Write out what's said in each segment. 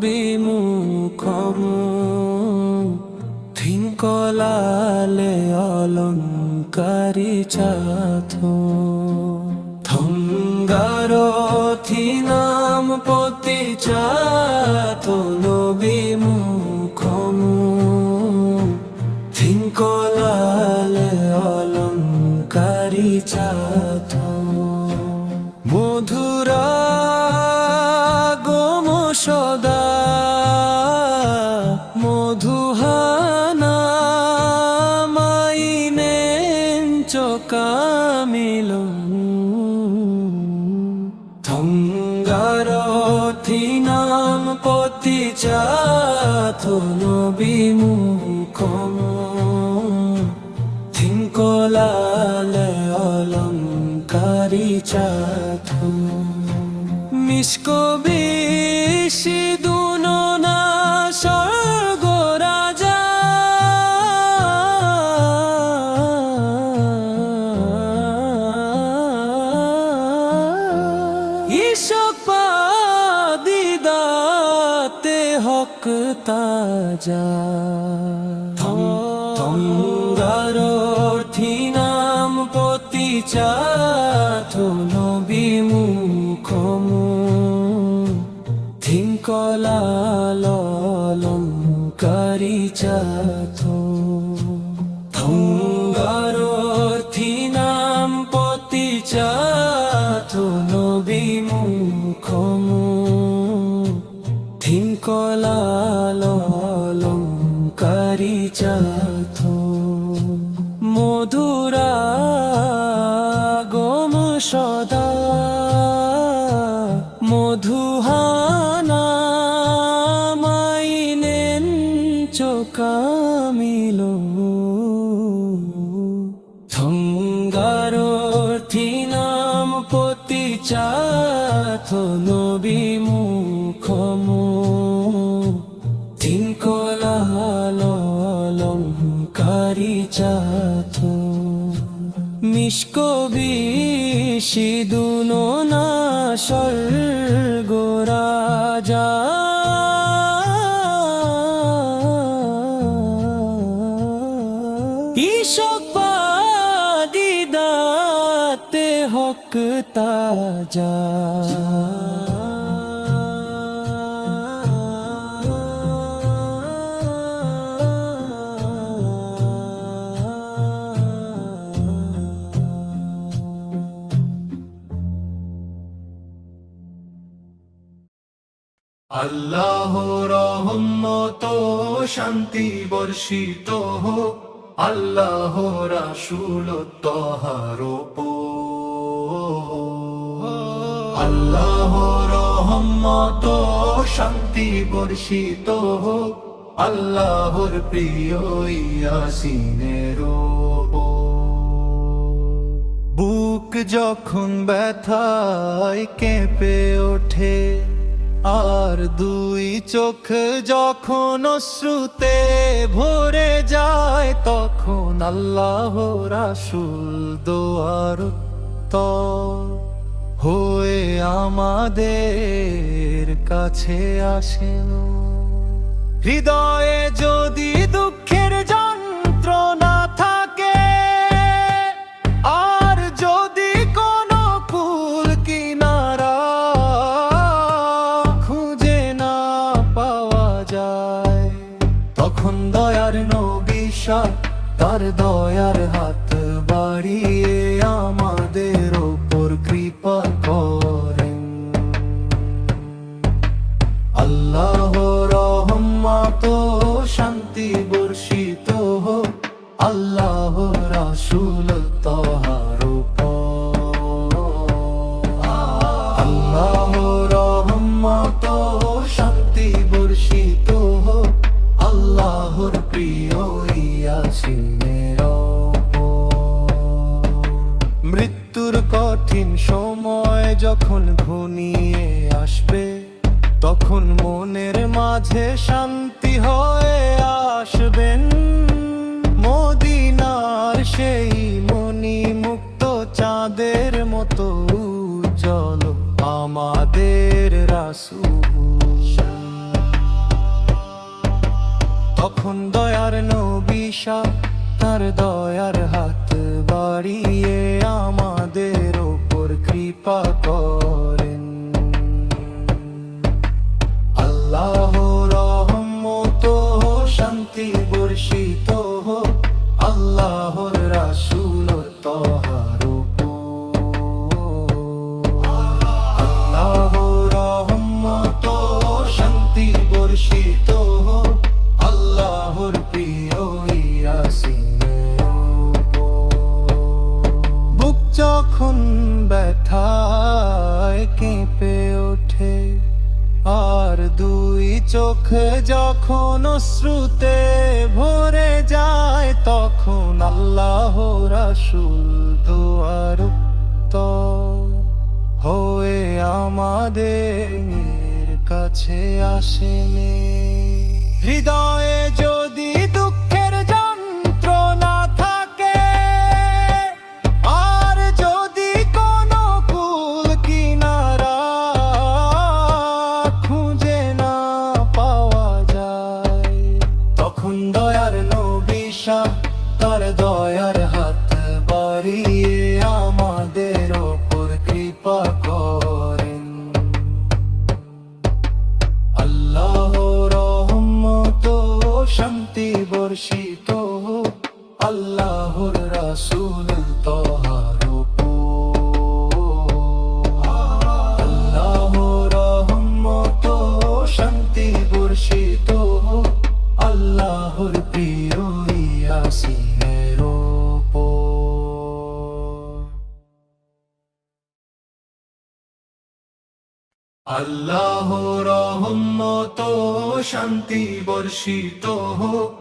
বিমুখমু থিঙ্কলালে অলঙ্কারি চাথো থঙ্গারো থিনাম পতি চাথো বিমুখমু থিঙ্কলালে অলঙ্কারি চাথো মধুরা গম সদা মধুহানা মাইনেন চকামিল থঙ্গারথিনাম পতি চাথো বিমুখমু থিঙ্কলালে অলঙ্কারি চাথো মিসকবি সিদুননা স্বর্গ রাজা ঈশক পাদিদাতে হক তাজা থঙ্গারথিনাম পতি চাথো বিমুখমু থিঙ্কলালঙ্কারি চাথো থঙ্গারথিনাম পতি চাথো বিমুখমু থিঙ্কলালঙ্কারি চাথো মধুরা গম সদা মধুহানা মাইনেন চকামিল থঙ্গারথিনাম পতি চাথো বিমুখমু থিঙ্কলালঙ্কারি চাথো মিসকবি সিদুননা স্বর্গ রাজা ঈশক পাদিদাতে হক তাজা আল্লাহ রহমত শান্তি বর্ষিত হোক আল্লাহ রাসূল তাহার উপর আল্লাহ রহমত শান্তি বর্ষিত হোক আল্লাহর প্রিয় ইয়াসিনের উপর বুক যখন ব্যথায় কেঁপে ওঠে আর দুই চোখ যখন অশ্রুতে ভরে যায় তখন আল্লাহ রাসূল দোয়ার উত্তর হয়ে আমাদের কাছে আসেন হৃদয়ে যদি দুঃখের যন্ত্রণা থাকে আর যদি কোনো কুল কিনারা খুঁজে না পাওয়া যায় তখন দয়ার নবী তার দয়ার হাত বাড়িয়ে আমাদের ওপর কৃপা করেন আল্লাহ রহমত শান্তি বর্ষিত হোক আল্লাহ রাসূল তাহার উপর আল্লাহ রহমত শান্তি বর্ষিত হোক আল্লাহর প্রিয় ইয়াসিনের উপর মৃত্যুর কঠিন সময় যখন ঘনিয়ে আসবে তখন মনের মাঝে শান্তি হয়ে আসবেন মদিনার সেই মনি মুক্ত চাঁদের মতো উজ্জ্বল আমাদের রাসূল তখন দয়ার নবী শাহ তার দয়ার হাত বাড়িয়ে আমাদের ওপর কৃপা করেন। আল্লাহ রহমত শান্তি বর্ষিত হোক আল্লাহর রাসূল তহার উপর। আল্লাহ রহমত শান্তি বর্ষিত হোক আল্লাহর প্রিয় ইয়াসিনের উপর। বুক যখন ব্যথায় কেঁপে ওঠে আর দুই চোখ যখন অশ্রুতে ভরে যায় তখন আল্লাহ রাসূল দোয়ার উত্তর হয়ে আমাদের কাছে আসেন। হৃদয়ে যদি দুঃখের যন্ত্রণা থাকে আর যদি কোনো কুল কিনারা খুঁজে না পাওয়া যায় তখন দয়ার নবী শাহ তার দয়ার হাত বাড়িয়ে আমাদের ওপর কৃপা করেন। আল্লাহ রহমত শান্তি বর্ষিত হোক আল্লাহর রাসূল তহার উপর। আল্লাহ রহমত শান্তি বর্ষিত হোক আল্লাহর প্রিয় ইয়াসিনের উপর। আল্লাহ রহমত শান্তি বর্ষিত হোক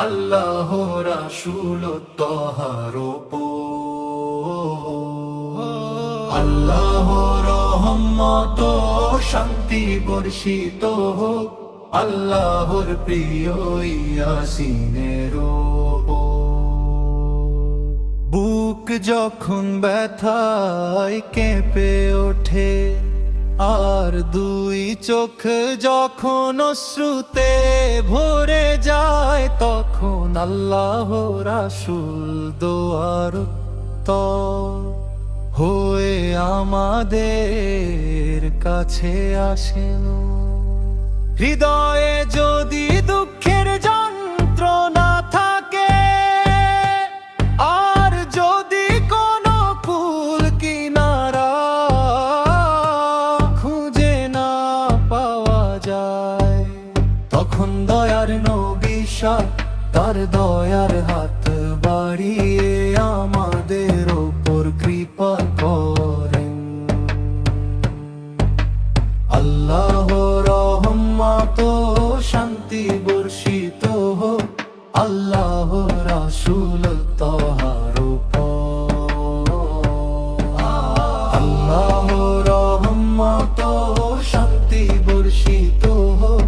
আল্লাহ রাসূল তহার উপর। আল্লাহ রহমত শান্তি বর্ষিত হোক আল্লাহর প্রিয় ইয়াসিনের উপর। বুক যখন ব্যথায় কেঁপে ওঠে আর দুই চোখ যখন অশ্রুতে ভরে যায় তখন আল্লাহ রাসূল দোয়ার উত্তর হয়ে আমাদের কাছে আসেন। হৃদয়ে যদি দুঃখের যন্ত্রণা থাকে আর যদি কোনো কুল কিনারা খুঁজে না পাওয়া যায় তখন দয়ার নবী শাহ তার দয়ার হাত বাড়িয়ে আমাদের ওপর কৃপা করেন। আল্লাহ রহমত শান্তি বর্ষিত হোক আল্লাহ রাসূল তহার উপর। আল্লাহ রহমত শান্তি বর্ষিত হোক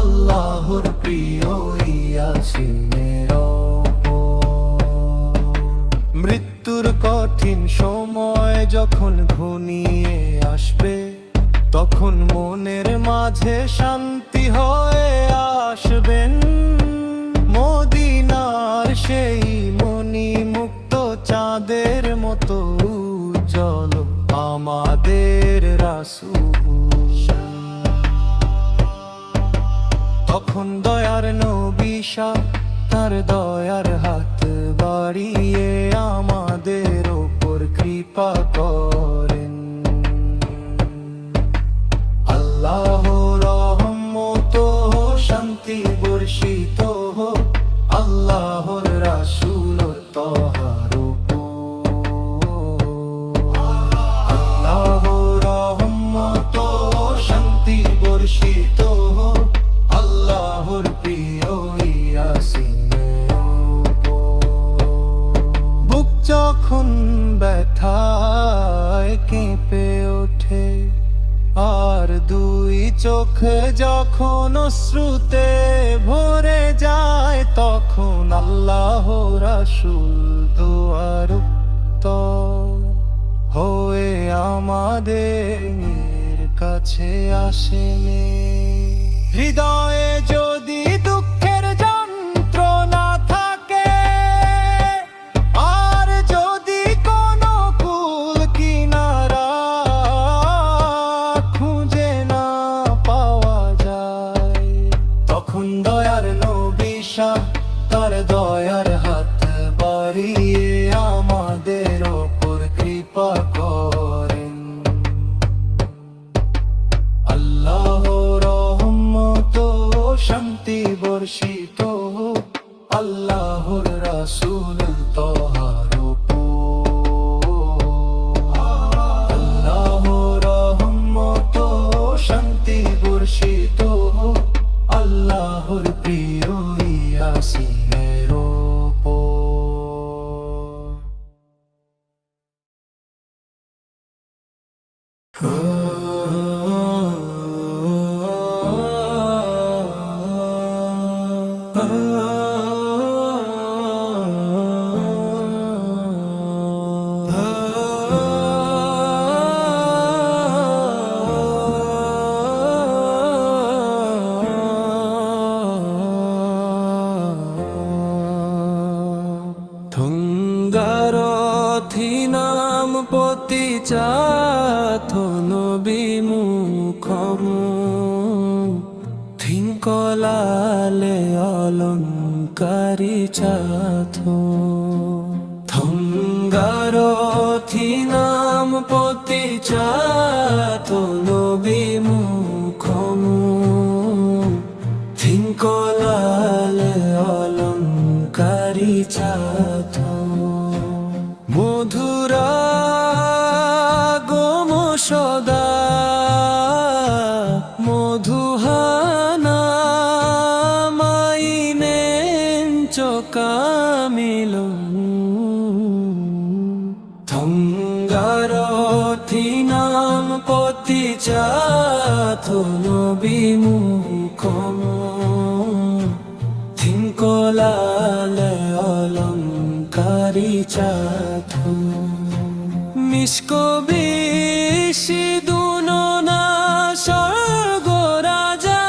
আল্লাহর প্রিয় ইয়াসিনের উপর। মৃত্যুর কঠিন সময় যখন ঘনিয়ে আসবে তখন মনের মাঝে শান্তি হয়ে আসবেন। মদিনার সেই মনি মুক্ত চাঁদের মতো উজ্জ্বল আমাদের রাসূল। তখন দয়ার নবী শাহ তার দয়ার হাত বাড়িয়ে আমাদের ওপর কৃপা করেন। আল্লাহ রহমত শান্তি বর্ষিত হোক আল্লাহর রাসূল তহার উপর। আল্লাহ রহমত শান্তি বর্ষিত হোক আল্লাহর প্রিয় ইয়াসিনের উপর। বুক যখন ব্যথায় কেঁপে ওঠে আর দুই চোখ যখন অশ্রুতে ভরে যায় তখন আল্লাহ রাসূল দোয়ার উত্তর হয়ে আমাদের কাছে আসেন। হৃদয়ে যদি দুঃখের যন্ত্রণা থুঙ্গারথি নাম পতি চাথন বিমুখমু থিঙ্কলালে অলঙ্কারি চাথো থুঙ্গারথি নাম পতি চাথন বিমুখমু থিঙ্কলালে অলঙ্কারি চাথো মধুরা গম সদা মধুহানা মাইনেন চকামিল থঙ্গারথি নাম পতি চাথো বিমুখমু থিঙ্কলালে অলঙ্কারি চাথো মিসকবি সিদুনো না স্বর্গ রাজা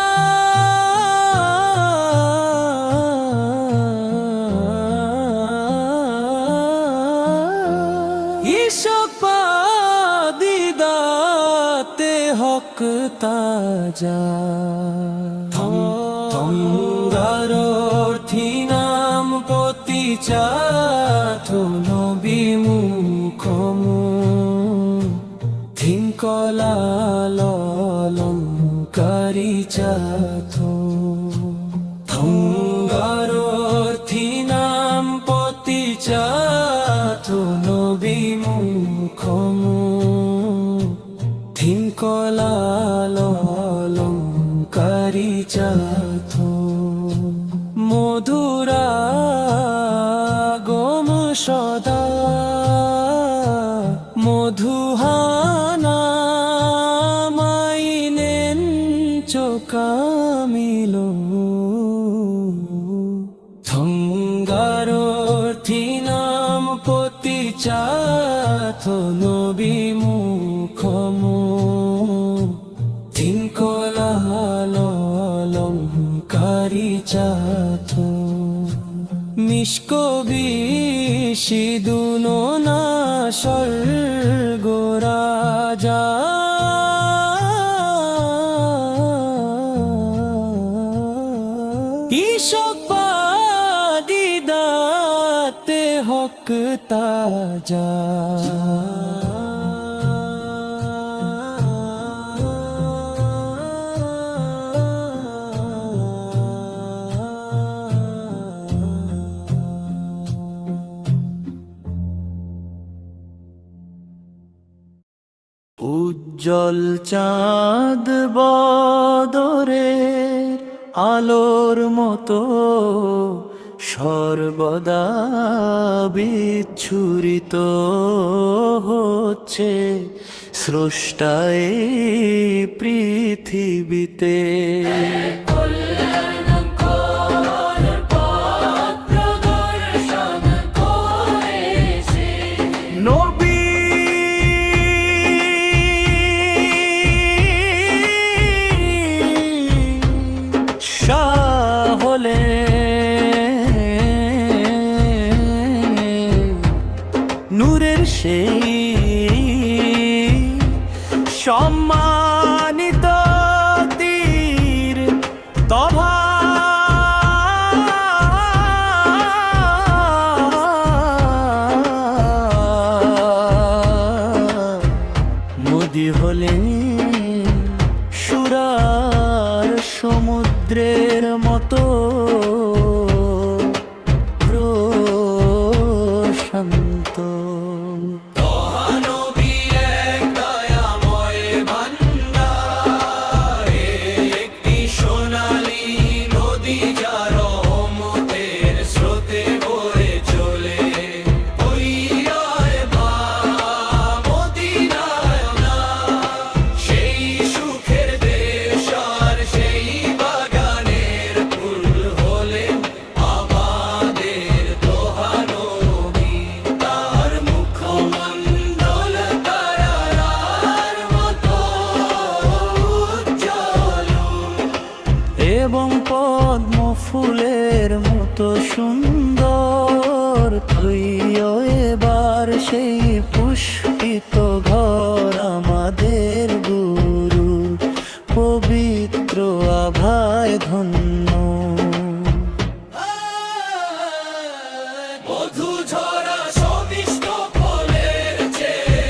ঈশক পাদিদাতে হক তাজা থঙ্গারথি নাম পতি চাথো বিমুখমু থিঙ্কলাল অলঙ্কারি চাথো থঙ্গারথি নাম পতি চাথো বিমুখমু থিঙ্কলাল অলঙ্কারি চাথো মধুরা গম সদা মধুহানা মাইনেন চকামিল থঙ্গারথি নাম পতি চাথো বিমুখমু থিঙ্কলাল অলঙ্কারি চাথো মিসকবি সিদুনো না স্বর্গ রাজা ঈশক পাদিদাতে হক তাজা উজ্জ্বল চাঁদ বদরের আলোর মতো সর্বদা বিচ্ছুরিত হচ্ছে স্রষ্টায় পৃথিবীতে নূরের সেই সম্মানিত তীর তভা মোদি হলেন সুরার সমুদ্রের মতো প্রশান্ত এবং পদ্ম ফুলের মতো সুন্দর তুইও এবার সেই পুষ্পিত ঘর আমাদের গুরু পবিত্র আভায় ধন্য। মধু ঝরা সমিষ্ট ফলের চেয়ে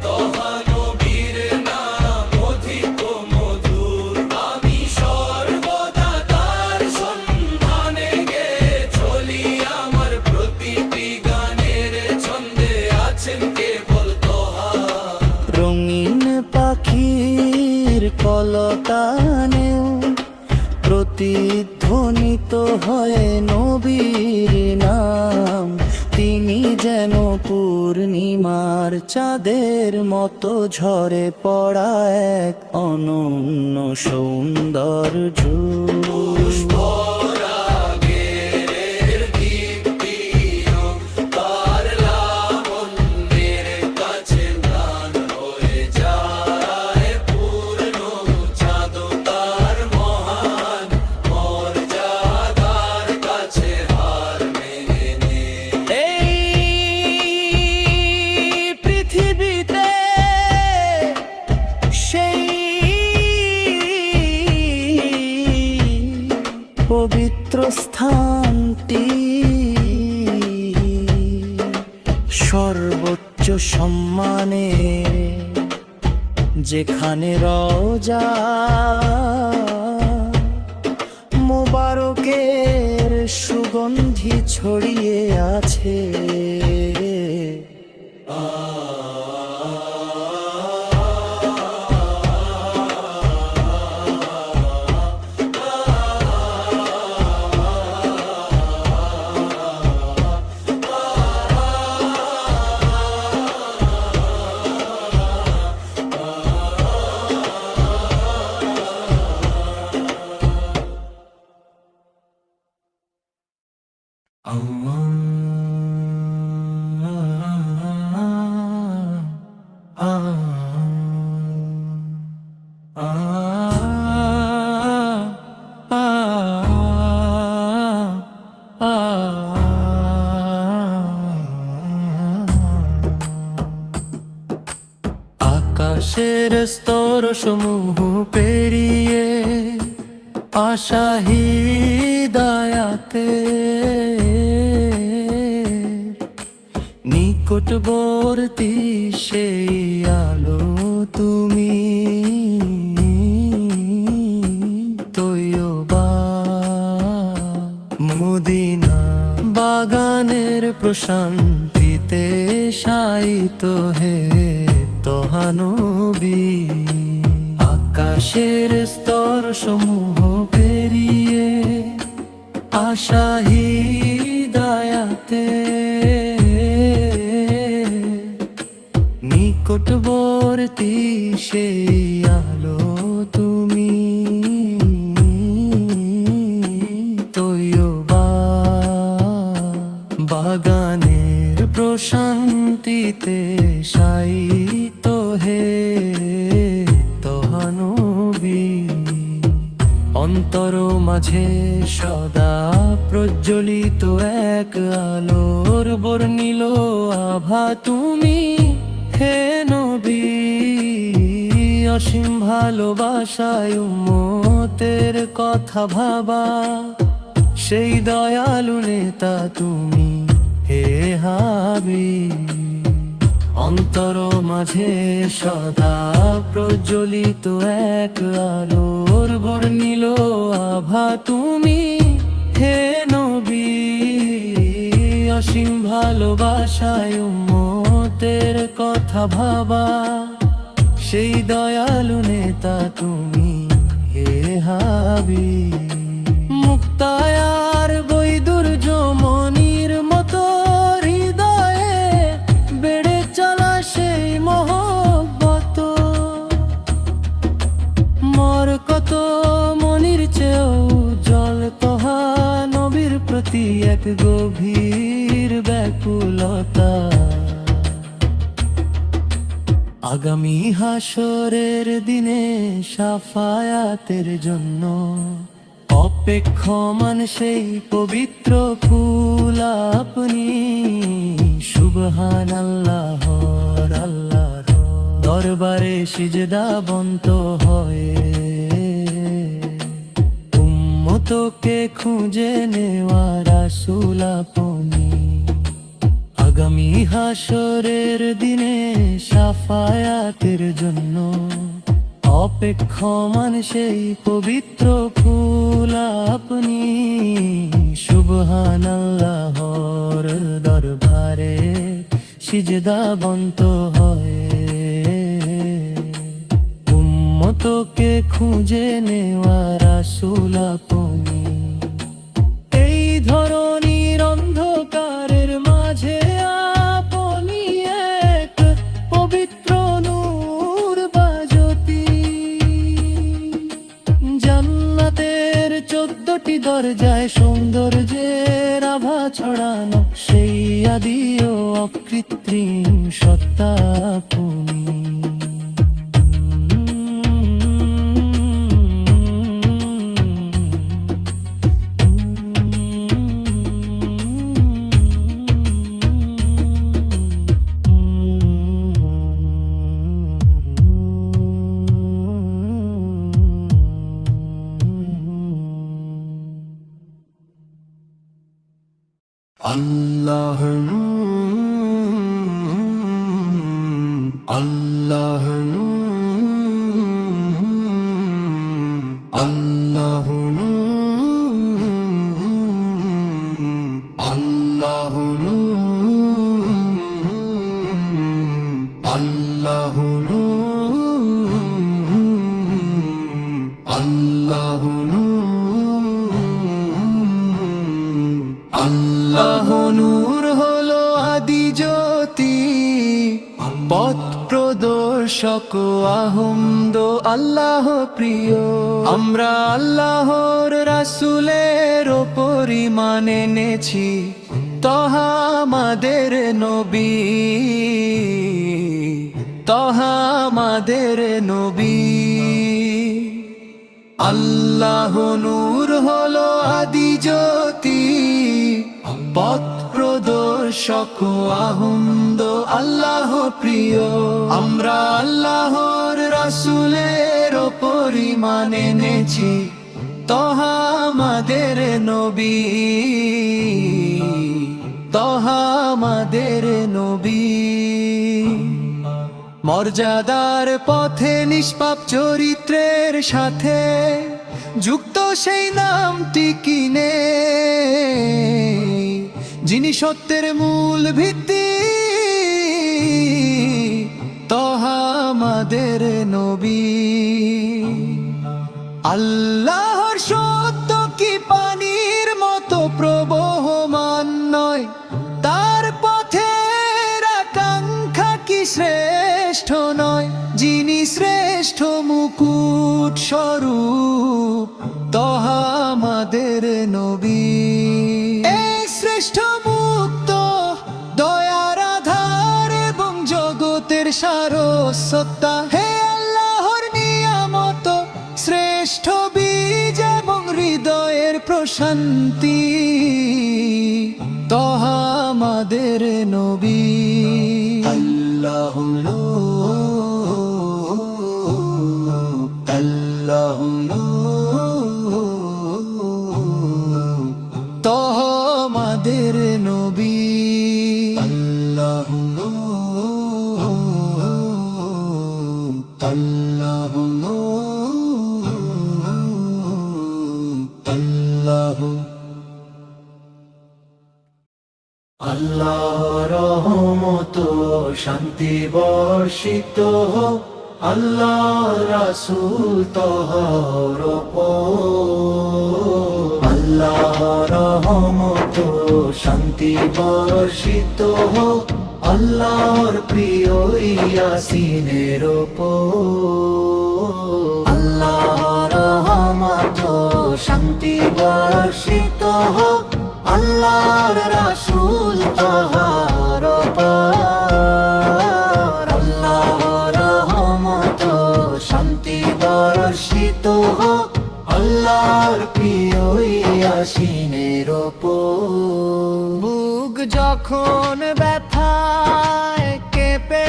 তহানবীর নাম অধিক মধুর। আমি সর্বদা তার সন্ধানে গে চলি, আমার প্রতিটি গানের ছন্দে আছেন কেবল তোহার। রঙিন পাখির কলতানেও প্রতিধ্বনিত হয় নবীর নাম। তিনি যেন পূর্ণিমার চাঁদের মতো ঝরে পড়া এক অনন্য সৌন্দর্য। পবিত্র স্থানটি সর্বোচ্চ সম্মানে, যেখানে রওজা মোবারকের সুগন্ধি ছড়িয়ে আছে। আকাশের স্তর সমূহ পেরিয়ে আশা হিদায়াতে নিকটবর্তী সেই আলো তুমি। তৈয়বা মদিনা বাগানের প্রশান্তিতে শায়িত হে তোহানবী। আকাশের স্তর সমূহ পেরিয়ে আশা হিদায়াতে নিকটবর্তী সেই আলো তুমি। তৈয়বা বাগানের প্রশান্তিতে শায়িত হে তোহানবী। অন্তর মাঝে সদা প্রজ্বলিত এক আলোর বর্ণিল আভা তুমি হে নবী। অসীম ভালোবাসায় উম্মতের কথা ভাবা সেই দয়ালু নেতা তুমি হে হাবিব। অন্তর মাঝে সদা প্রজ্বলিত এক আলোর বর্ণিল আভা তুমি হে নবী। অসীম ভালোবাসায় উম্মতের কথা ভাবা সেই দয়ালু নেতা তুমি হে হাবিব। মুক্তায়ার বৈদুর যমনির মতো হৃদয়ে বেড়ে চলা সেই মহব্বত। মর কত মনির চেয়েও জল তোহা নবীর প্রতি এক গভীর ব্যাকুলতা। আগামী হাসরের দিনে শাফায়াতের জন্য অপেক্ষমান সেই পবিত্র ফুল আপনি। সুবহানাল্লাহর আল্লাহর দরবারে সিজদাবন্ত হয়ে উম্মতকে খুঁজে নেওয়া রাসূল আপনি। আগামী হাসরের দিনে শাফায়াতের জন্য অপেক্ষমান সেই পবিত্র ফুল আপনি। সুবহানাল্লাহর দরবারে সিজদাবন্ত হয়ে উম্মতকে খুঁজে নেওয়া রাসূল আপনি। এই ধরনীর অন্ধকারের মাঝে আপনি এক পবিত্র নূর বাজতি। জান্নাতের 14টি দরজায় সৌন্দর্যের আভা ছড়ানো সেই আদি ও অকৃত্রিম সত্তা আপনি। আল্লাহ আল্লাহ আল্লাহ আল্লাহ আল্লাহ আল্লাহ আল্লাহ নূর হলো আদি জ্যোতি, পথ প্রদর্শক আহমদ আল্লাহ প্রিয়। আমরা আল্লাহর রাসূলের পরিমাণ এনেছি, তহা আমাদের নবী, তহা আমাদের নবী। আল্লাহ নূর হলো আদি জ্যোতি, পথ প্রদর্শক আহমদ আল্লাহ প্রিয়। আমরা আল্লাহর রাসূলের পরিমাণ এনেছি, তহা আমাদের নবী, তহা আমাদের নবী। মর্যাদার পথে নিষ্পাপ চরিত্রের সাথে যুক্ত সেই নামটি কিনে, যিনি সত্যের মূল ভিত্তি, তহা আমাদের নবী। আল্লাহর সত্য কি পানির মতো প্রবহমান নয়, তার পথের আকাঙ্ক্ষা কি শ্রেষ্ঠ নয়, যিনি শ্রেষ্ঠ মুকুট স্বরূপ, তহা আমাদের নবী। এই শ্রেষ্ঠ মুক্ত দয়ার আধার এবং জগতের সারস্বতা, হে আল্লাহর নিয়ামত, শ্রেষ্ঠ বীজ এবং হৃদয়ের প্রশান্তি, তহা আমাদের নবী। আল্লাহ আল্লাহ তহা আমাদের নবী। আল্লাহ আল্লাহ আল্লাহ আল্লাহ রহমত শান্তি বর্ষিত হোক আল্লাহ রাসূল তহর উপর। আল্লাহ রহমত শান্তি বর্ষিত হোক আল্লাহর প্রিয় ইয়াসিনের উপর। আল্লাহ রহমত শান্তি বর্ষিত হোক আল্লাহর রাসূল তহর উপর। আল্লাহর আল্লাহর প্রিয় ইয়াসিনের ওপর। বুক যখন ব্যথায় কেঁপে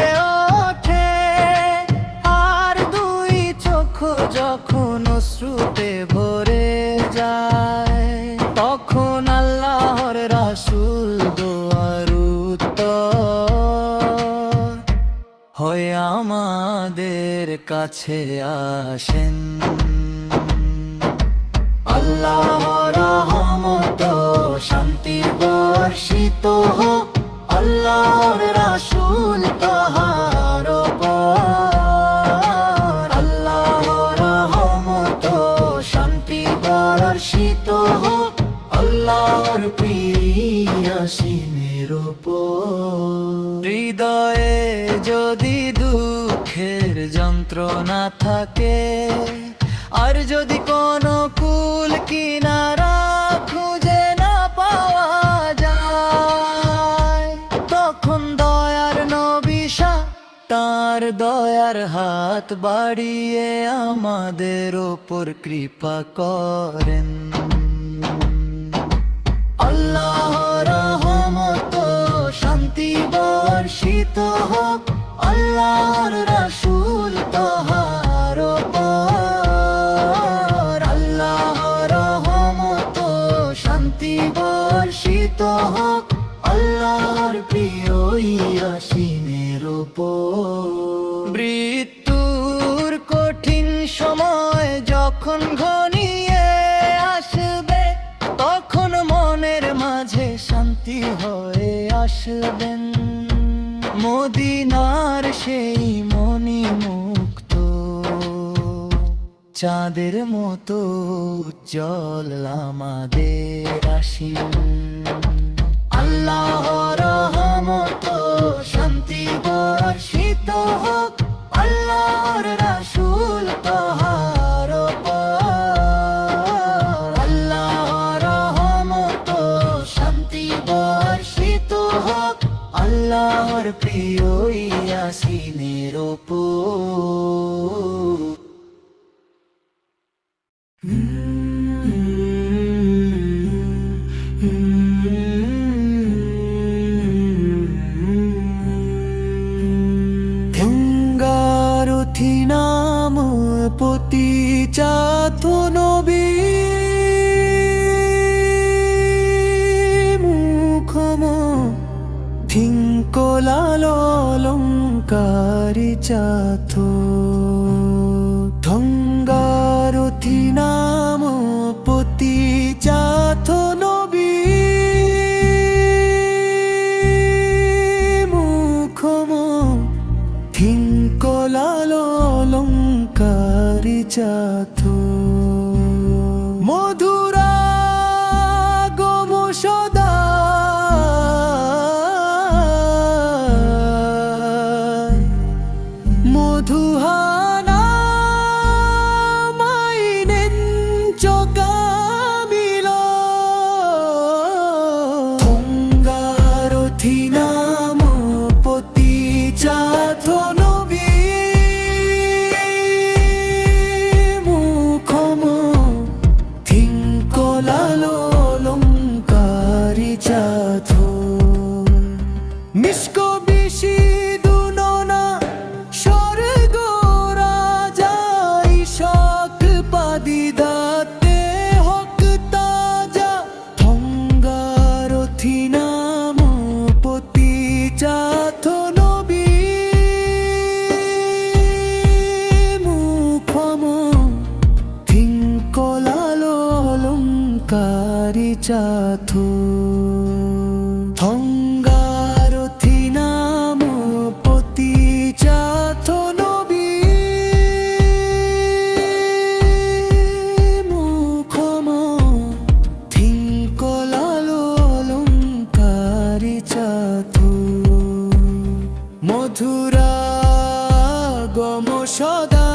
ওঠে, আর দুই চোখ যখন অশ্রুতে ভরে যায়, তখন আল্লাহর রাসূল দোয়ার উত্তর হয়ে আমাদের কাছে আসেন। আল্লাহর রহমত শান্তি বর্ষিত হোক আল্লাহর রাসূল তাহার উপর। আল্লাহর রহমত শান্তি বর্ষিত হোক আল্লাহর প্রিয় ইয়াসিনের উপর। হৃদয়ে যদি দুঃখের যন্ত্রণা থাকে, আর যদি কোনো কুল কিনারা খুঁজে না পাওয়া যায়, তখন দয়ার নবী তার দয়ার হাত বাড়িয়ে আমাদের ওপর কৃপা করেন। আল্লাহর রহমত শান্তি বর্ষিত হোক আল্লাহর রাসূল তাহার উপর। আল্লাহর রহমত শান্তি বর্ষিত হোক আল্লাহর প্রিয় ইয়াসিনের উপর। মৃত্যুর কঠিন সময় যখন ঘনিয়ে আসবে, তখন মনের মাঝে শান্তি হয়ে আসবেন। মদিনার সেই মনি মুক্ত চাঁদের মতো উজ্জ্বল আমাদের আসিন। আল্লাহর রহমত শান্তি বর্ষিত হোক আল্লাহর রাসূল তাহার উপর। আল্লাহর রহমত শান্তি বর্ষিত হোক আল্লাহর প্রিয় ইয়াসিনের উপর। গঙ্গারথি নাম পতি চাথ নবী, মুখম থিঙ্কলালঙ্কারি চাথ। গঙ্গারথি নাম পতি চাথ নবী, মুখম থিঙ্কলালঙ্কারি চাথ। মধুরা গম সদা মধুহানা মাইনেন চকামিল। গঙ্গারথি নাম পতি চাথ নবী, মুখম থিঙ্কলালঙ্কারি চাথ। মিষ্ক বিশি দুননা স্বর্গ রাজাই শক পাদি দাতে হক তাজা। গঙ্গারথি নাম পতি চাথ নবী, মুখম থিঙ্কলালঙ্কারি চাথ। গঙ্গারথি নাম পতি চাথ নবী, মুখম থিঙ্কলালঙ্কারি চাথ। মধুরা গম সদা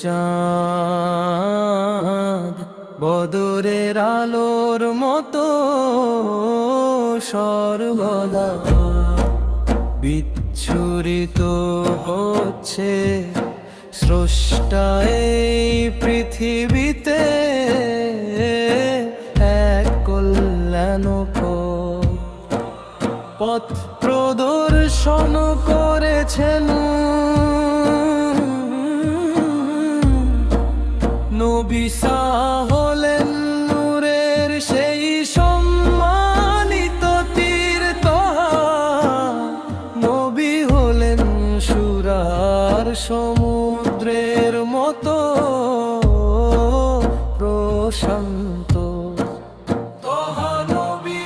চাঁদ বদরের আলোর মতো সর্বদা বিচ্ছুরিত হচ্ছে স্রষ্টা এই পৃথিবীতে এক কল্যাণকর পথ প্রদর্শন করেছেন নবী হলেন নূরের সেই সম্মানিত তীর্থহা নবী হলেন সুরার সমুদ্রের মতো প্রশান্ত তোহা নবী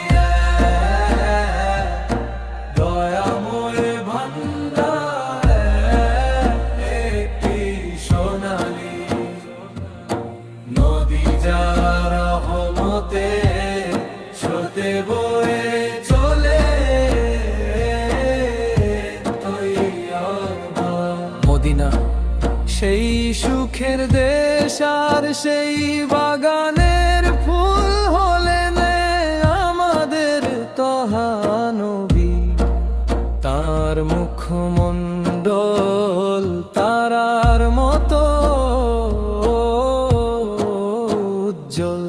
দয়াময় ভান্ডার একটি সোনালী নদী যার রহমতে স্রোতে বয়ে চলে মদিনা সেই সুখের দেশ আর সেই বাগানের ফুল হলেন আমাদের তহা নবী তার মুখমণ্ডল তারার মতো উজ্জ্বল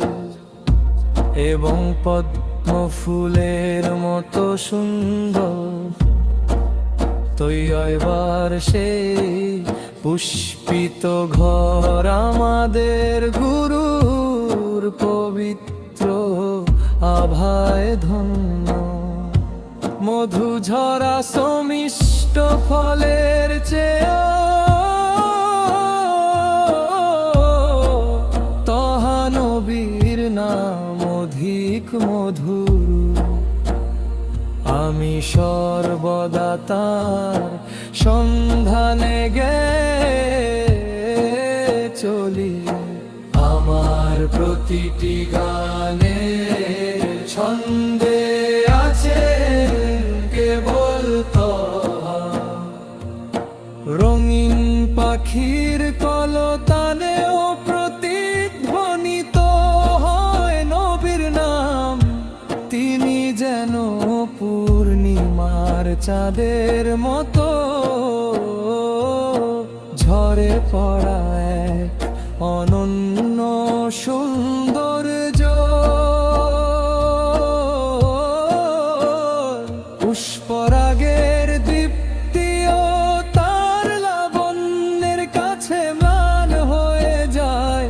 এবং পদ্ম ফুলের মতো সুন্দর তৈবার সেই পুষ্পিত ঘর আমাদের গুরুর পবিত্র আভায় ধন্য মধু ঝরা সমিষ্ট ফলের চেয়ে তহা নবীর নাম অধিক মধুর আমি সর্বদা তার সন্ধানে গে চলি আমার প্রতিটি গানে ছন্দে আছে কেবল তহা রঙিন পাখির কলতানেও প্রতিধ্বনিত হয় নবীর নাম তিনি যেন পূর্ণিমার চাঁদের মতো ঝরে পড়া এক অনন্য সৌন্দর্য পুষ্পরাগের দীপ্তিও তার লাবণ্যের কাছে ম্লান হয়ে যায়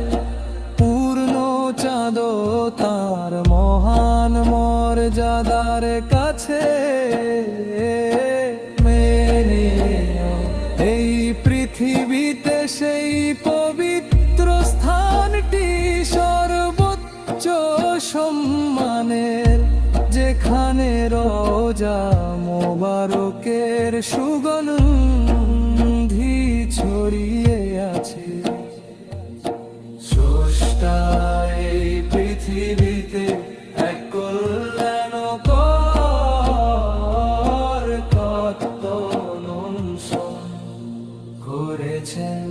পূর্ণ চাঁদও তার মহান মর্যাদার কাছে মেনে এই পৃথিবীতে সেই পবিত্র স্থানটি সর্বোচ্চ সম্মানের যেখানে রোজা মোবারকের সুগন্ধি ছড়িয়ে আছে স্রষ্টা এই পৃথিবীতে এক কল্যাণকর তত্ত্ব অনুসরণ করেছেন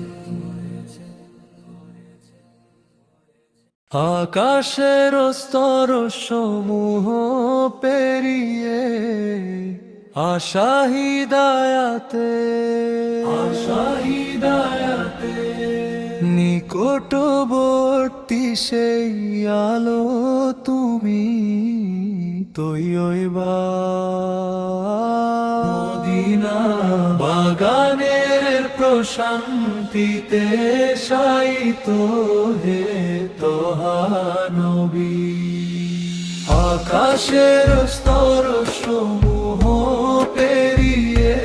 আকাশের স্তর সমূহ পেরিয়ে আশা হিদায়াতে নিকটবর্তী সেই আলো তুমি তৈবা মদিনা বাগানের প্রশান্তিতে শায়িত হে তোহা নবী আকাশের স্তর সমূহ পেরিয়ে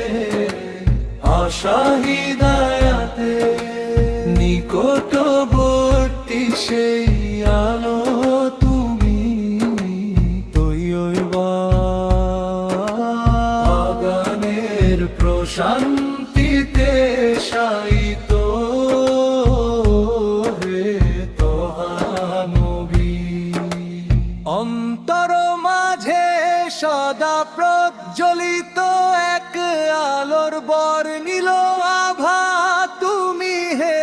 আশা হিদায়াতে নিকটবর্তী সেই আলো তুমি তৈবা বাগানের প্রশান্তিতে শায়িত হে তোহা নবী অন্তর মাঝে সদা প্রজ্বলিত এক আলোর বর্ণিল আভা তুমি হে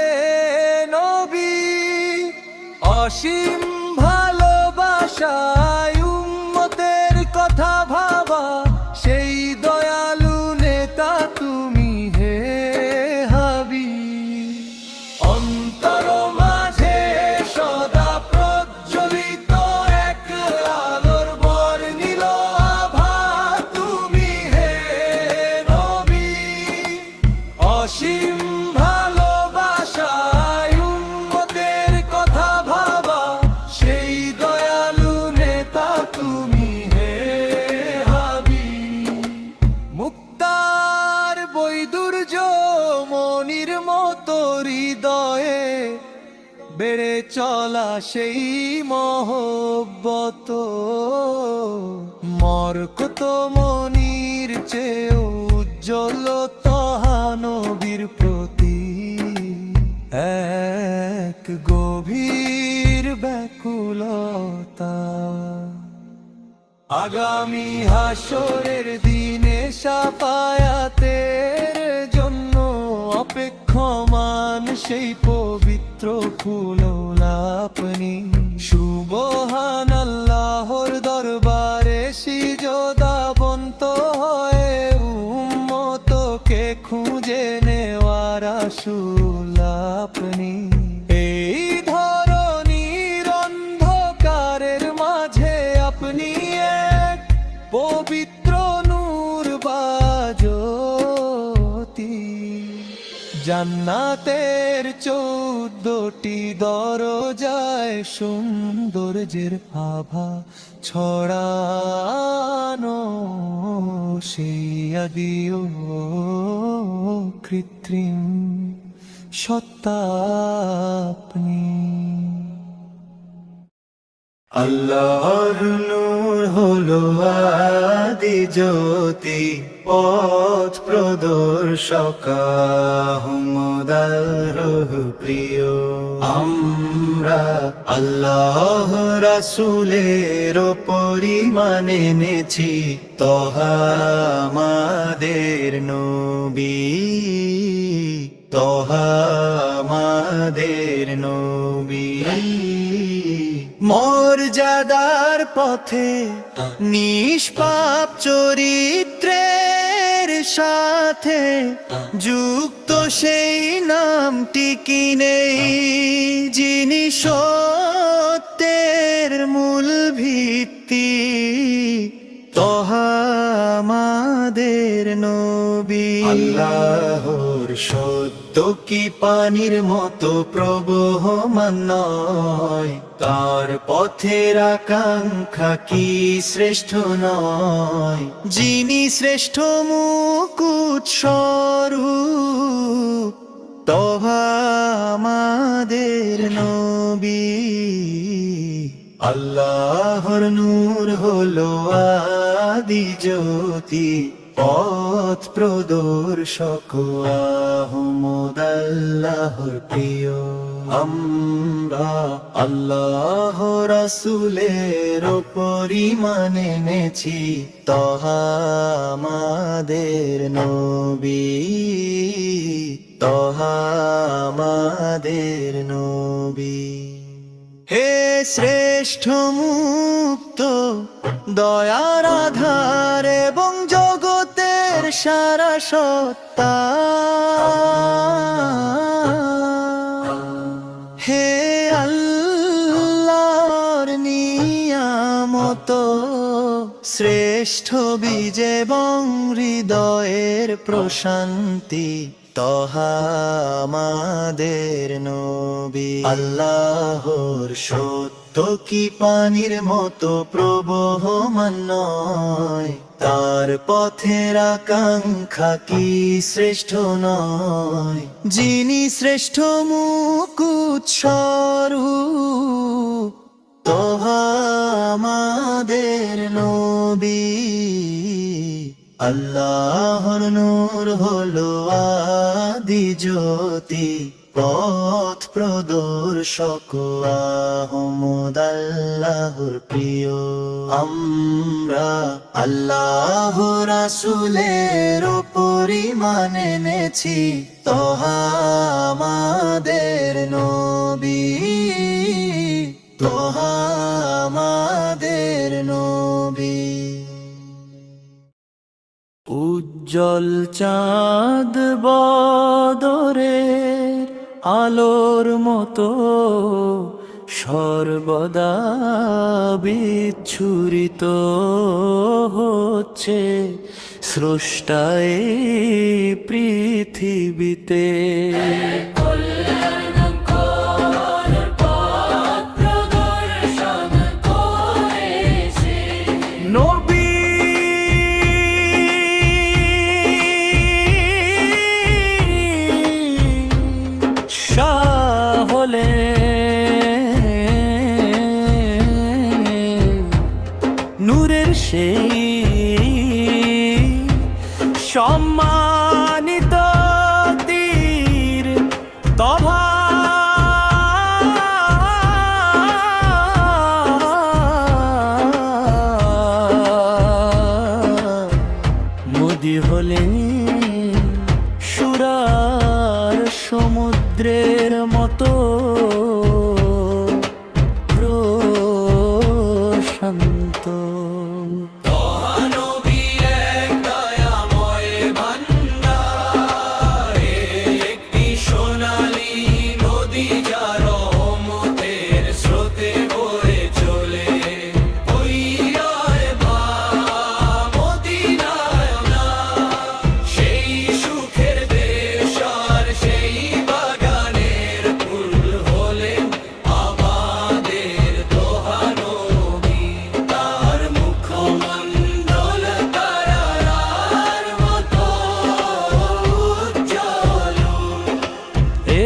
অসীম ভালোবাসায় উম্মতের কথা ভাবা সেই দয়ালু নেতা তুমি হে হাবিব। অন্তর মাঝে সদা প্রজ্বলিত এক আলোর বর্ণিল আভা তুমি হে নবী। অসীম ভালোবাসায় উম্মতের কথা ভাবা সেই দয়ালু নেতা তুমি হে হাবিব। মুক্তার বৈদুর্য মনির মতো হৃদয়ে বেড়ে চলা সেই মহব্বত মরকত মনির চেয়ে উজ্জ্বল তহানবীর প্রতি এক গভীর ব্যাকুলতা। আগামী হাসরের দিনে শাফায়াতের জন্য অপেক্ষমান সেই পবিত্র ফুল আপনি। সুবহানাল্লাহর দরবারে সিজদাবন্ত হয়ে উম্মতকে খুঁজে নেওয়ার রাসূল আপনি। এই ধরনীর অন্ধকারের মাঝে আপনি এক পবিত্র নূর বাজ্যোতি। জান্নাতের 14টি দরজায় সৌন্দর্যের আভা ছড়ানো সেই আদিও কৃত্রিম সত্তা আপনি। আল্লাহর নূর হলো আদি জ্যোতি, পথ প্রদর্শক আহমদ আল্লাহর প্রিয়। আমরা আল্লাহ রাসূলের পরিমাণ এনেছি তহা আমাদের নবী, তহা আমাদের নবী। মর্যাদার পথে নিষ্পাপ চরিত্রের সাথে যুক্ত সেই নামটি কি নেই, যিনি সত্যের মূল ভিত্তি তহা আমাদের নবী। আল্লাহর সত্য কি পানির মতো প্রবহমান নয়, তার পথের আকাঙ্ক্ষা কি শ্রেষ্ঠ নয়, যিনি শ্রেষ্ঠ মুকুট স্বরূপ তহা আমাদের নবী। আল্লাহর নূর হলো আদি জ্যোতি, পথ প্রদর্শক আহমদ আল্লাহর প্রিয়। আমরা আল্লাহ রাসূলের পরিমাণ এনেছি তহা আমাদের নবী, তহা আমাদের নবী। হে শ্রেষ্ঠ মুক্ত দয়ার আধার এবং জগতের সারা সত্তা, হে আল্লাহর নিয়ামত শ্রেষ্ঠ বীজ এবং হৃদয়ের প্রশান্তি তহা আমাদের নবী। আল্লাহর সত্য কি পানির মতো প্রবহমান নয়, তার পথের আকাঙ্ক্ষা কি শ্রেষ্ঠ নয়, যিনি শ্রেষ্ঠ মুকুট স্বরূপ তহা আমাদের নবী। আল্লাহর নূর হলো আদি জ্যোতি, পথ প্রদর্শক আহমদ আল্লাহর প্রিয়। আমরা আল্লাহ রাসূলের পরিমাণ এনেছি তহা আমাদের নবী, তোহা আমাদের নবী। উজ্জ্বল চাঁদ বদরের আলোর মতো সর্বদা বিচ্ছুরিত হচ্ছে স্রষ্টায় পৃথিবীতে। নবী শাহ হলেন নূরের সেই সম্মানিত তীর তভা মোদি হলেন সুরার সমুদ্রের মতো প্রশান্ত।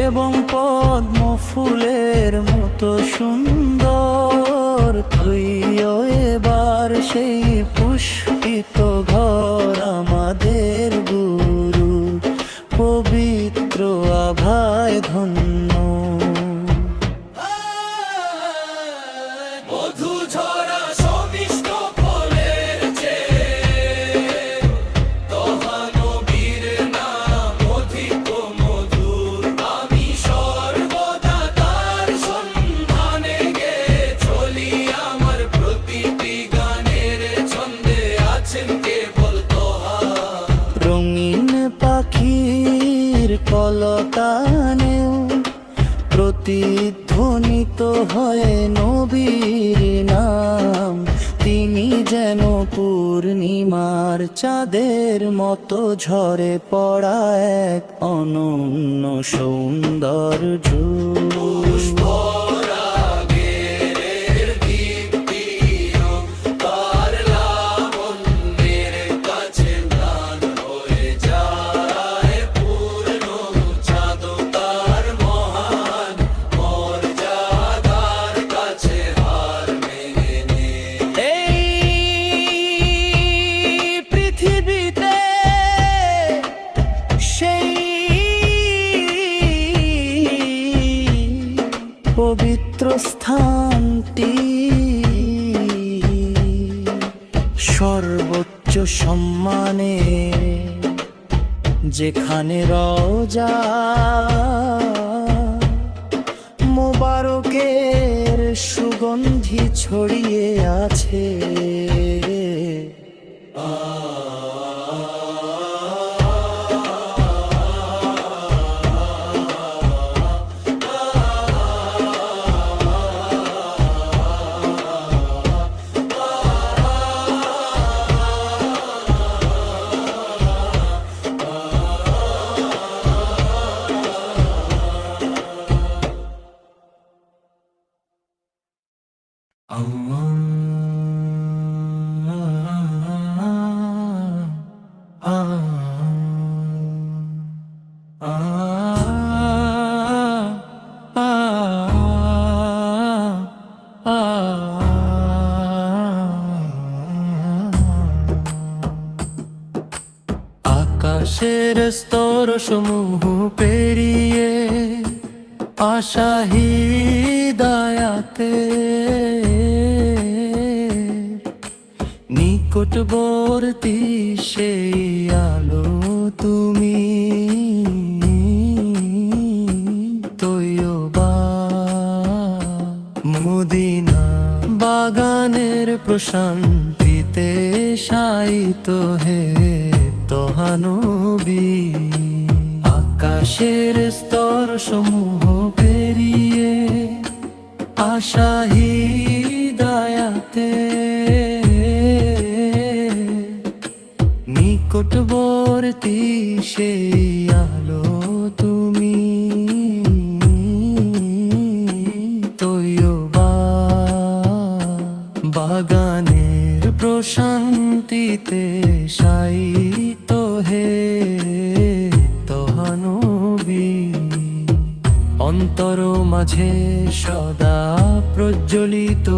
এবং পদ্ম ফুলের মতো সুন্দর তুইও এবার সেই পুষ্পিত ঘর আমাদের গুরু পবিত্র আভায় ধন্য। মধু ঝরা সমিষ্ট ফলের চেয়ে তোহা নবীর নাম অধিক মধুর। আমি সর্বদা তার সন্ধানে গে চলি, আমার প্রতিটি গানের ছন্দে আছেন কেবল তোহা। রঙিন পাখির কলতানেও প্রতিধ্বনিত হয় নবীর নাম। তিনি যেন পূর্ণিমার চাঁদের মতো ঝরে পড়া এক অনন্য সৌন্দর্য। পবিত্র স্থানটি সর্বোচ্চ সম্মানে, যেখানে রওজা মোবারকের সুগন্ধি ছড়িয়ে আছে। আকাশের স্তর সমূহ পেরিয়ে আশা হিদায়াতে নিকটবর্তী সেই আলো তুমি তৈয়বা মুদি প্রশান্তিতে শায়িত হে তোহা নবী। আকাশের স্তর সমূহ পেরিয়ে আশা হিদায়াতে নিকটবর্তী সেই আলো তুমি। তৈয়বা বাগানের প্রশান্তিতে শায়িত হে তোহা নবী। অন্তর মাঝে সদা প্রজ্বলিত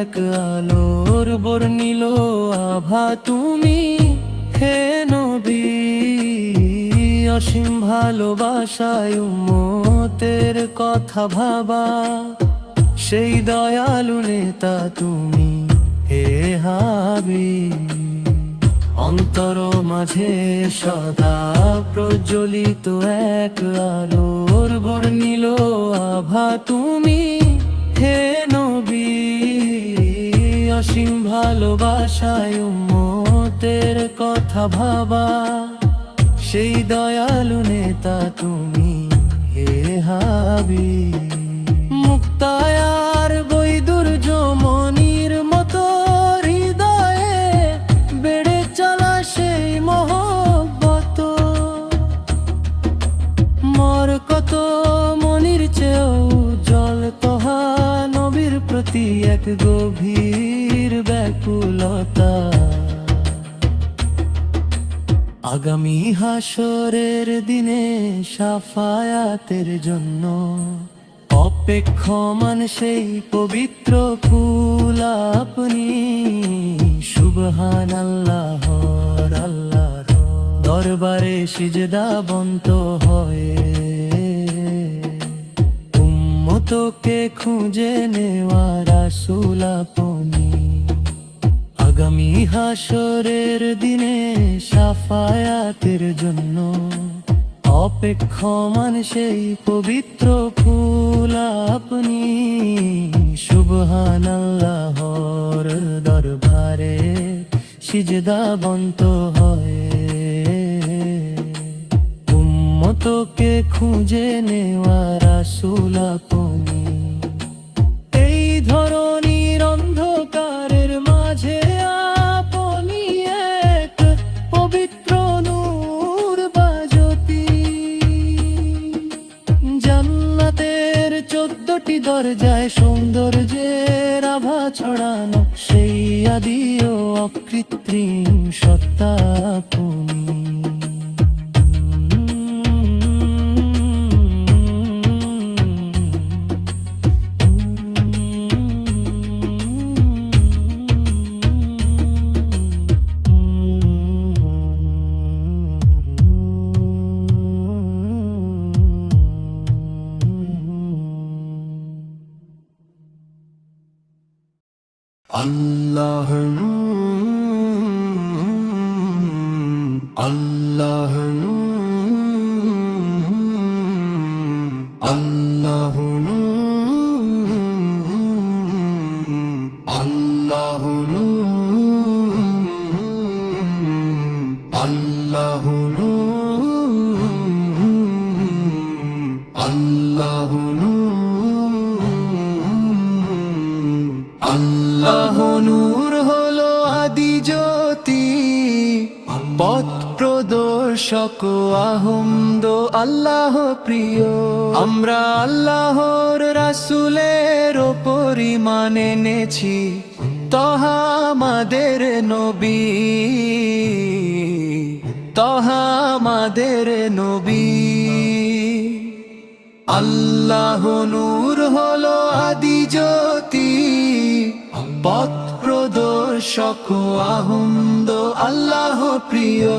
এক আলোর বর্ণিল আভা তুমি হে নবী। অসীম ভালোবাসায় উম্মতের কথা ভাবা সেই দয়ালু নেতা তুমি হে হাবিব। অন্তর মাঝে সদা প্রজ্বলিত এক আলোর বর্ণিল আভা তুমি হে নবী। অসীম ভালোবাসায় উম্মতের কথা ভাবা সেই দয়ালু নেতা তুমি হে হাবিব। মুক্তায়ার বৈদুর্যমণির মতো হৃদয়ে বেড়ে চলা সেই মহব্বত। মর কত মনির চেয়েও জল তোহা নবীর প্রতি এক গভীর ব্যাকুলতা। আগামী হাসরের দিনে শাফায়াতের জন্য অপেক্ষমান সেই পবিত্র ফুল আপনি। সুবহানাল্লাহ আল্লাহর দরবারে সিজদাবন্ত হয়ে উম্মতকে খুঁজে নেওয়া রাসূল আপনি। আগামী হাসরের দিনে শাফায়াতের জন্য অপেক্ষমান সেই পবিত্র ফুল আপনি। সুবহানাল্লাহর দরবারে সিজদাবন্ত হয়ে উম্মতকে খুঁজে নেওয়া রাসূল আপনি। এই ধরনীর অন্ধকারের মাঝে আপনি এক পবিত্র নূর বাজতি। জান্নাতের 14টি দরজায় সৌন্দর্যের আভা ছড়ানো সেই আদি ও অকৃত্রিম সত্তা আপনি। আল্লাহ আল্লাহ আল্লাহ আল্লাহ আল্লাহ আল্লাহ আল্লাহ নূর হলো আদি জ্যোতি, পথ প্রদর্শক আহমদ আল্লাহ প্রিয়। আমরা আল্লাহর রাসূলের পরিমাণ এনেছি তহা আমাদের নবী, তহা আমাদের নবী। আল্লাহ নূর হলো আদি জ্যোতি, পথ প্রদর্শক আহমদ আল্লাহ প্রিয়।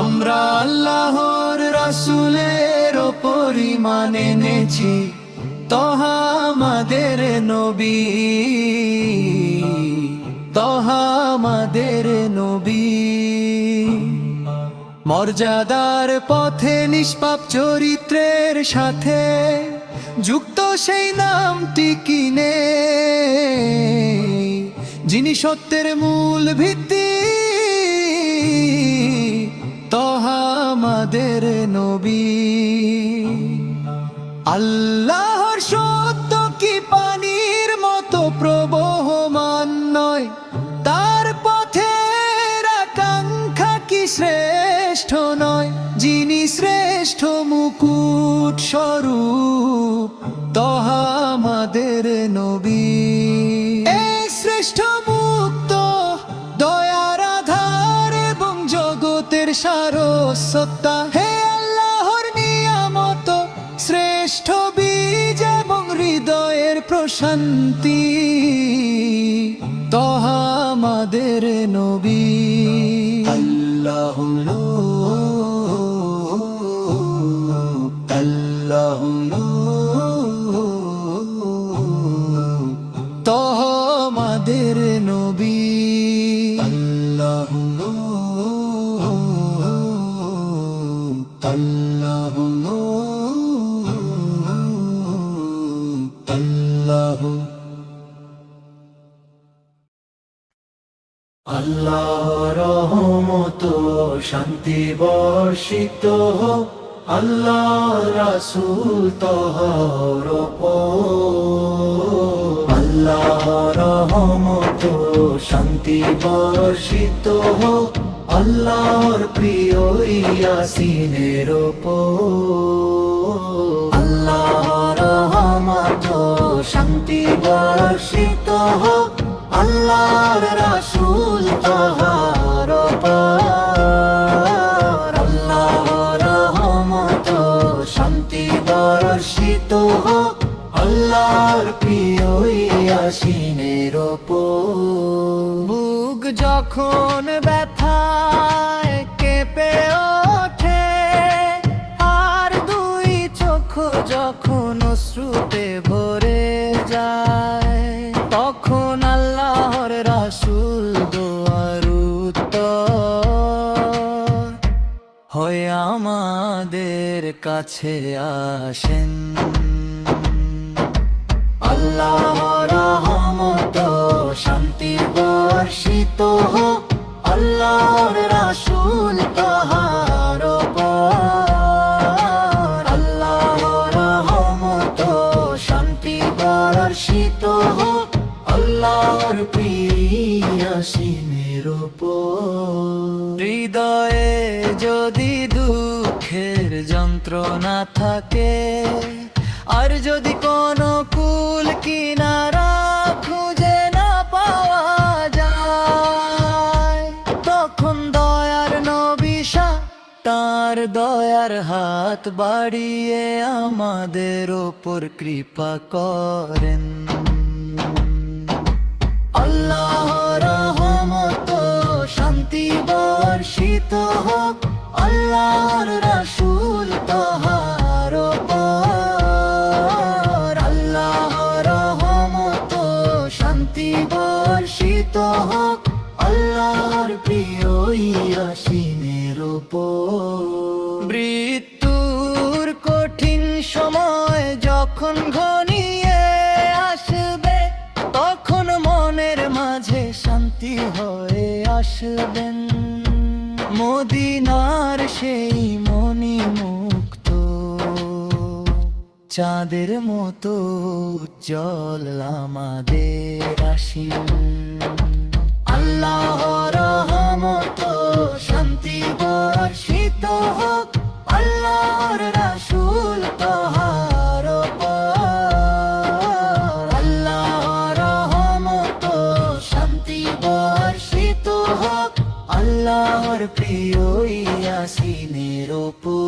আমরা আল্লাহর রাসূলের পরিমাণ এনেছি তহা আমাদের নবী, তহা আমাদের নবী। মর্যাদার পথে নিষ্পাপ চরিত্রের সাথে যুক্ত সেই নামটি কিনে, যিনি সত্যের মূল ভিত্তি, তহা আমাদের নবী। আল্লাহর সত্য কি পানির মতো প্রবহমান নয়, তার পথের আকাঙ্ক্ষা কি শ্রেষ্ঠ নয়। যিনি শ্রেষ্ঠ মুকুট স্বরূপ, তহা আমাদের নবী। এই শ্রেষ্ঠ মুক্ত দয়ার আধার এবং জগতের সারস্বতা, হে আল্লাহর নিয়ামত, শ্রেষ্ঠ বীজ এবং হৃদয়ের প্রশান্তি, তহা আমাদের নবী। আল্লাহুর নূর, আল্লাহুর নূর, তহা আমাদের নবী। আল্লাহুর নূর, আল্লাহুর নূর, আল্লাহু। আল্লাহর রহমত শান্তি বর্ষিত হোক, আল্লাহর রাসূল তহর উপর। আল্লাহর রহমত শান্তি বর্ষিত হোক, আল্লাহর প্রিয় ইয়াসিনের উপর। আল্লাহর রহমত শান্তি বর্ষিত হোক, আল্লাহর রাসূল তহর উপর। আল্লাহর রহমত শান্তি বর্ষিত হোক, আল্লাহর প্রিয় ইয়াসিনের উপর। বুক যখন ব্যথায় কেঁপে ওঠে, আর দুই চোখ যখন অশ্রুতে ভরে যায়, তখন আল্লাহর রাসূল দোয়ার উত্তর হয়ে আমাদের কাছে আসেন। আল্লাহর রহমত শান্তি বর্ষিত হোক, আল্লাহর রাসূল তহর উপর। আল্লাহর রহমত শান্তি বর্ষিত হোক, আল্লাহর প্রিয় ইয়াসিনের উপর। হৃদয়ে যদি দুঃখের যন্ত্রণা থাকে, আর যদি কোনো কুল কিনারা খুঁজে না পাওয়া যায়, তখন দয়ার নবী তার দয়ার হাত বাড়িয়ে আমাদের ওপর কৃপা করেন। আল্লাহর রহমত শান্তি বর্ষিত হোক, আল্লাহর রাসূল তহর উপর। আল্লাহর রহমত শান্তি বর্ষিত হোক, আল্লাহর প্রিয় ইয়াসিনের উপর। মৃত্যুর কঠিন সময় যখন ঘনিয়ে আসবে, তখন মনের মাঝে শান্তি হয়ে আসবেন। মদিনার সেই মনি মুক্ত চাঁদের মতো উজ্জ্বল আমাদের আসিন। আল্লাহর রহমত শান্তি বর্ষিত হোক, আল্লাহর রাসূল তহর উপর। আল্লাহর রহমত শান্তি বর্ষিত হোক, আল্লাহর প্রিয় ইয়াসিনের উপর।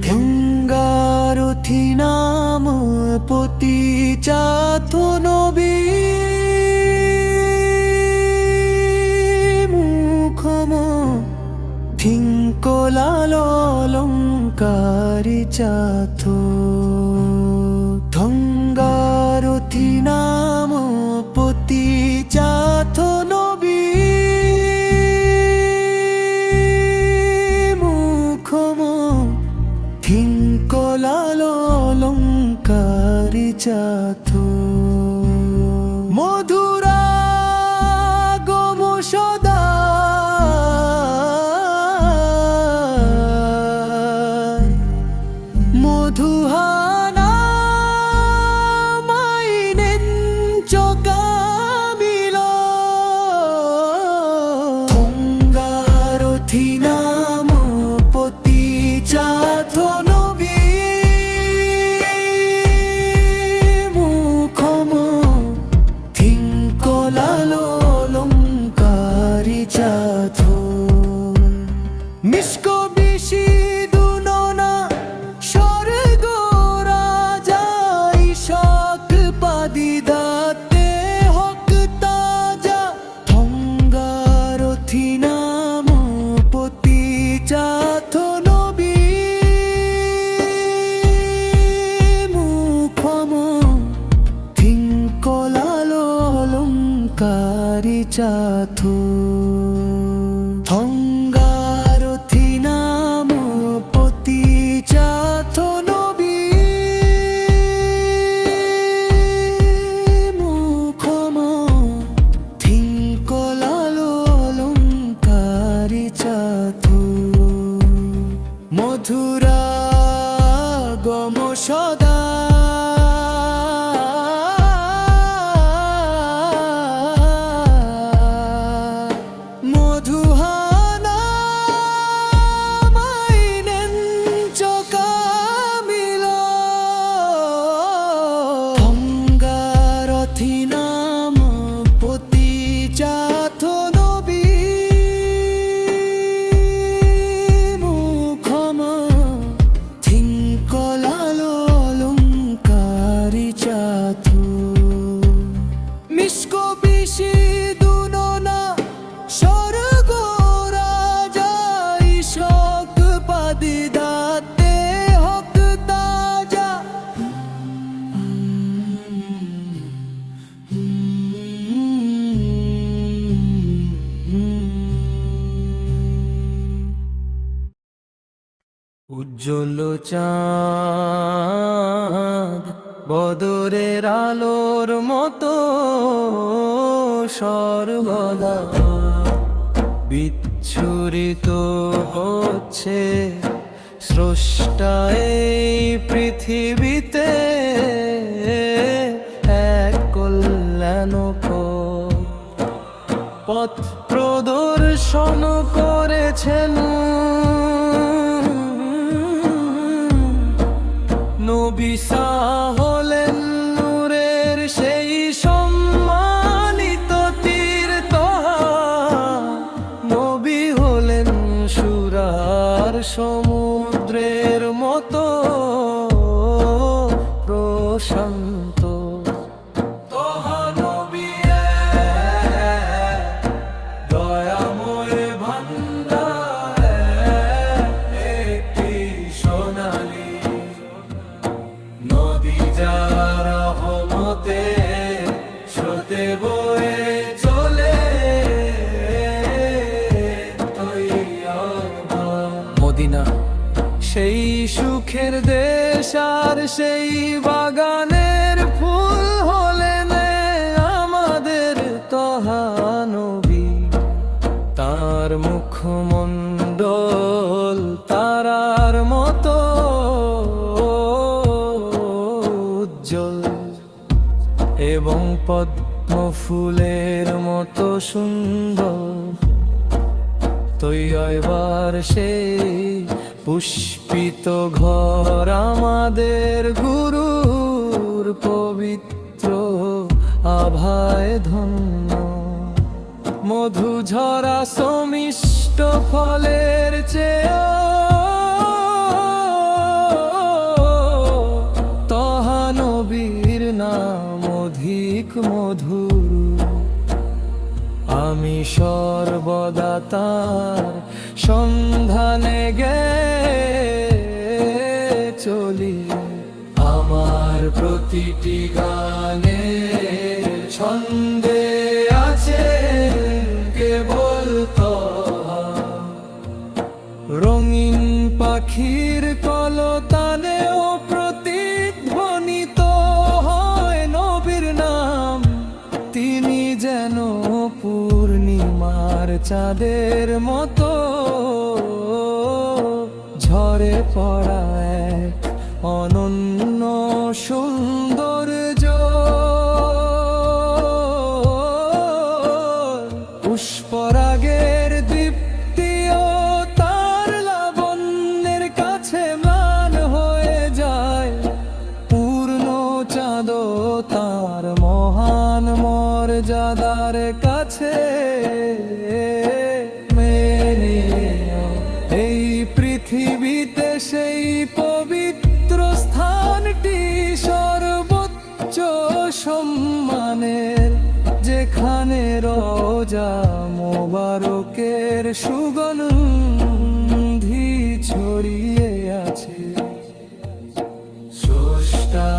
গঙ্গারথি নাম পতি চাত নবী, মুখম থিঙ্কলালঙ্কারি চাথ। ধঙ্গারথি নাম পতি চাথ নবী, চাতু মধুরা গম সদা মধুহানা মাইনেন চকামিল থঙ্গারথি নাম পতি চাথ নবী মুখম থিঙ্কলালো লঙ্কারি চাথ মিস্ক বিশি দুননা স্বর্গ রাজা ইশাক পাদিদাতে হক তাজা থঙ্গারথি নাম পতি চাথ নবী মুখম থিঙ্কলালো লঙ্কারি চাথ থঙ্গারথি নাম পতি চাথ নবী মুখম থিঙ্কলালো লঙ্কারি চাথ মধুরা গম সদা মধুহানা মাইনেন চকামিল থঙ্গারথি নাম পতি চাথ নবী মুখম থিঙ্কলালো লঙ্কারি চাথ মিস্ক বিশি দুননা স্বর্গ রাজা ইশাক পাদিদাতে হক তাজা উজ্জ্বল চাঁদ বদরের আলোর মতো সর্বদা বিচ্ছুরিত হচ্ছে স্রষ্টা এই পৃথিবীতে এক কল্যাণকর পথ প্রদর্শন করেছেন নবী হলেন নূরের সেই সম্মানিত তীর্থহা নবী হলেন সুরার সমুদ্রের মতো প্রশান্ত তোহা নবী দয়াময় ভান্ডার একটি সোনালী নদী যার রহমতে স্রোতে বয়ে চলে মদিনা সেই সুখের দেশ আর সেই বাগানের ফুল হলেন আমাদের তহা নবী তার মুখমণ্ডল তারার মতো উজ্জ্বল এবং পদ্ম ফুলের মতো সুন্দর তৈবার সেই পুষ্পিত ঘর আমাদের গুরুর পবিত্র আভায় ধন্য মধু ঝরা সমিষ্ট ফলের চেয়ে তহা নবীর নাম অধিক মধুর আমি সর্বদা তার সন্ধানে গে চলি আমার প্রতিটি গানে ছন্দে আছে কেবল তহা রঙিন পাখির কলতানেও প্রতিধ্বনি চাঁদের মতো ঝরে পড়া এক অনন্য সৌন্দর্য। পুষ্পরাগের দীপ্তিও তার লাবণ্যের কাছে ম্লান হয়ে যায়। পূর্ণ চাঁদও তার মহান মর্যাদার কাছে মেনে এই পৃথিবীতে সেই পবিত্র স্থানটি সর্বোচ্চ সম্মানের, যেখানে রোজা মোবারকের সুগন্ধি ছড়িয়ে আছে। স্রষ্টা